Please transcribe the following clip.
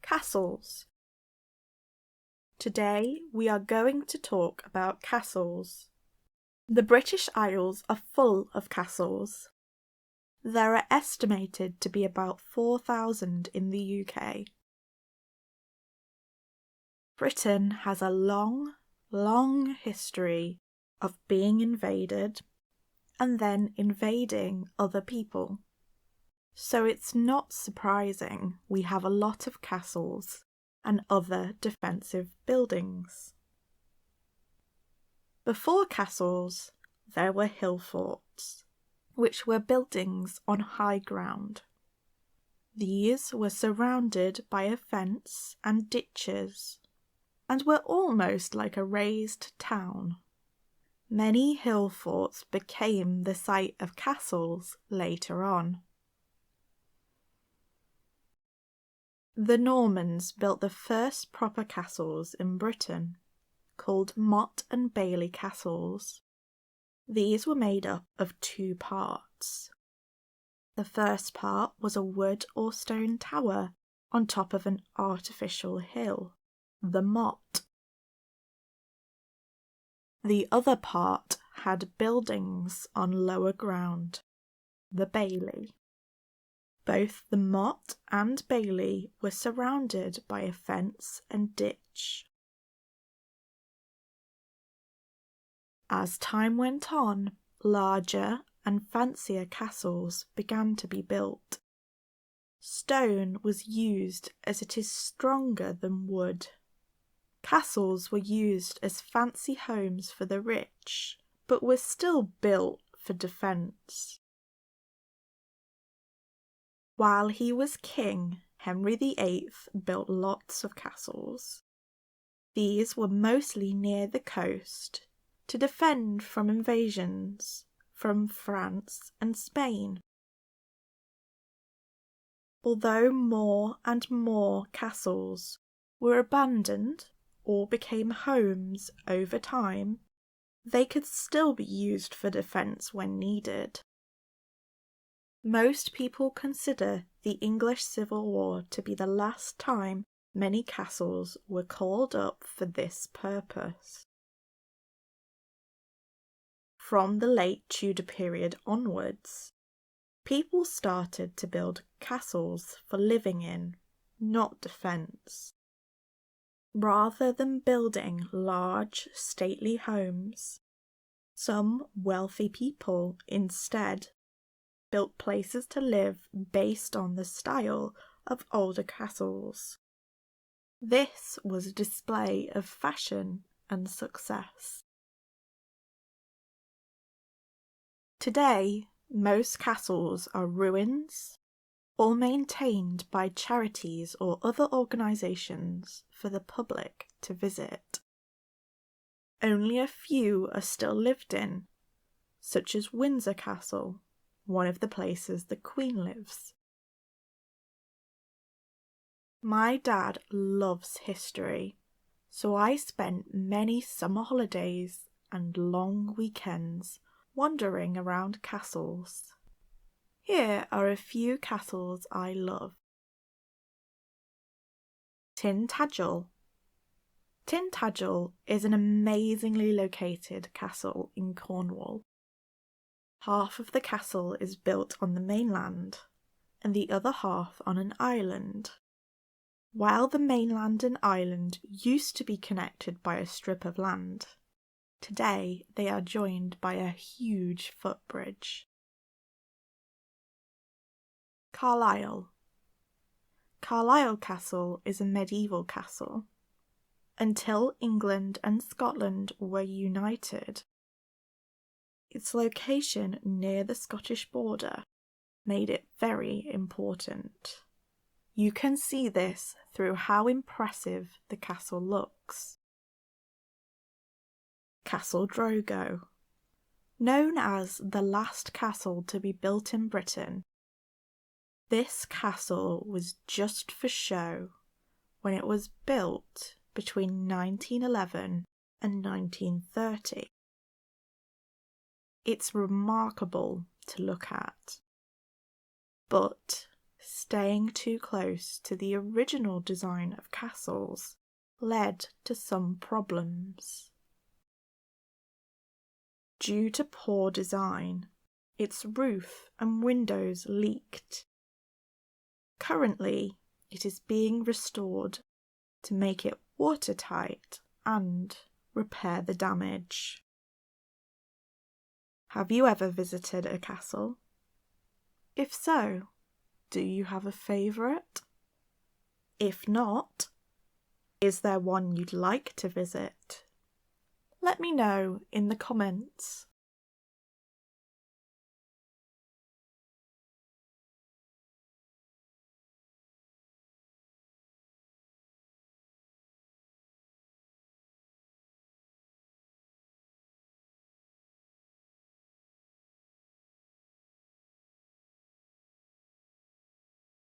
Castles. Today we are going to talk about castles. The British Isles are full of castles. There are estimated to be about 4,000 in the UK. Britain has a long history of being invaded and then invading other people. So it's not surprising we have a lot of castles and other defensive buildings. Before castles, there were hill forts, which were buildings on high ground. These were surrounded by a fence and ditches, and were almost like a raised town. Many hill forts became the site of castles later on. The Normans built the first proper castles in Britain, called Motte and Bailey castles. These were made up of two parts. The first part was a wood or stone tower on top of an artificial hill, the motte. The other part had buildings on lower ground, the bailey. Both the motte and bailey were surrounded by a fence and ditch. As time went on, larger and fancier castles began to be built. Stone was used as it is stronger than wood. Castles were used as fancy homes for the rich, but were still built for defence. While he was king, Henry VIII built lots of castles. These were mostly near the coast to defend from invasions from France and Spain. Although more and more castles were abandoned or became homes over time, they could still be used for defence when needed. Most people consider the English Civil War to be the last time many castles were called up for this purpose. From the late Tudor period onwards, people started to build castles for living in, not defence. Rather than building large, stately homes, some wealthy people instead built places to live based on the style of older castles. This was a display of fashion and success. Today, most castles are ruins or maintained by charities or other organisations for the public to visit. Only a few are still lived in, such as Windsor Castle, one of the places the Queen lives. My dad loves history, so I spent many summer holidays and long weekends wandering around castles. Here are a few castles I love. Tintagel. Tintagel is an amazingly located castle in Cornwall. Half of the castle is built on the mainland and the other half on an island. While the mainland and island used to be connected by a strip of land, today they are joined by a huge footbridge. Carlisle. Carlisle Castle is a medieval castle. Until England and Scotland were united, its location near the Scottish border made it very important. You can see this through how impressive the castle looks. Castle Drogo. Known as the last castle to be built in Britain, this castle was just for show when it was built between 1911 and 1930. It's remarkable to look at, but staying too close to the original design of castles led to some problems. Due to poor design, its roof and windows leaked. Currently, it is being restored to make it watertight and repair the damage. Have you ever visited a castle? If so, do you have a favourite? If not, is there one you'd like to visit? Let me know in the comments.